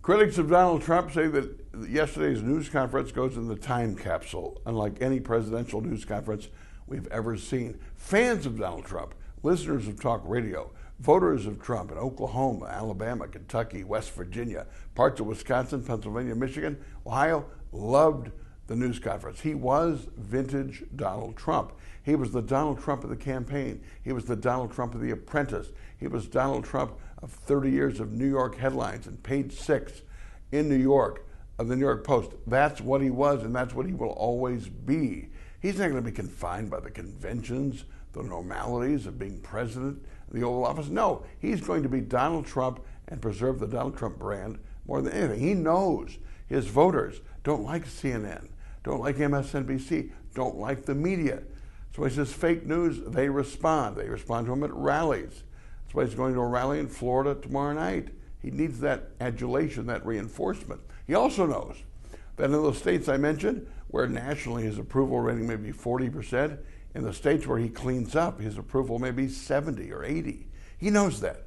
Critics of Donald Trump say that yesterday's news conference goes in the time capsule, unlike any presidential news conference we've ever seen. Fans of Donald Trump, listeners of talk radio, voters of Trump in Oklahoma, Alabama, Kentucky, West Virginia, parts of Wisconsin, Pennsylvania, Michigan, Ohio, loved the news conference. He was vintage Donald Trump. He was the Donald Trump of the campaign. He was the Donald Trump of The Apprentice. He was Donald Trump of 30 years of New York headlines and page 6 in New York of the New York Post. That's what he was, and that's what he will always be. He's not going to be confined by the conventions, the normalities of being president of the Oval Office. No, he's going to be Donald Trump and preserve the Donald Trump brand more than anything. He knows his voters don't like CNN, don't like MSNBC, don't like the media. So he says fake news, they respond. They respond to him at rallies. That's why he's going to a rally in Florida tomorrow night. He needs that adulation, that reinforcement. He also knows that in those states I mentioned, where nationally his approval rating may be 40%, in the states where he cleans up, his approval may be 70 or 80. He knows that.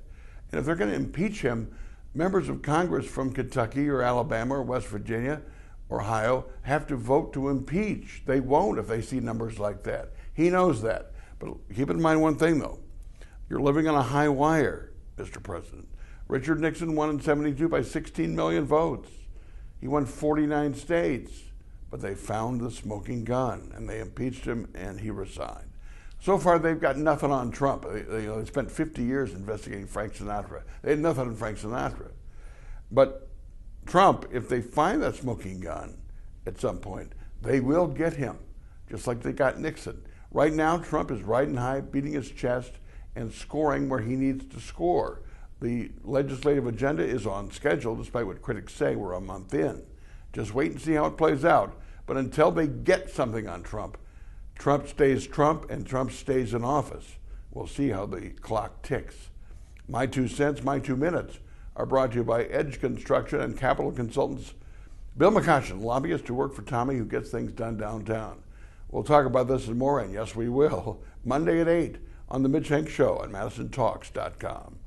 And if they're going to impeach him, members of Congress from Kentucky or Alabama or West Virginia or Ohio have to vote to impeach. They won't if they see numbers like that. He knows that. But keep in mind one thing, though. You're living on a high wire, Mr. President. Richard Nixon won in 72 by 16 million votes. He won 49 states, but they found the smoking gun, and they impeached him, and he resigned. So far, they've got nothing on Trump. They spent 50 years investigating Frank Sinatra. They had nothing on Frank Sinatra. But Trump, if they find that smoking gun at some point, they will get him, just like they got Nixon. Right now, Trump is riding high, beating his chest, and scoring where he needs to score. The legislative agenda is on schedule, despite what critics say we're a month in. Just wait and see how it plays out. But until they get something on Trump, Trump stays Trump and Trump stays in office. We'll see how the clock ticks. My 2 cents, my 2 minutes are brought to you by Edge Construction and Capital Consultants. Bill McCoshen, lobbyist who worked for Tommy, who gets things done downtown. We'll talk about this and more, and yes, we will, Monday at 8 on the Mitch Henck Show on madison.com.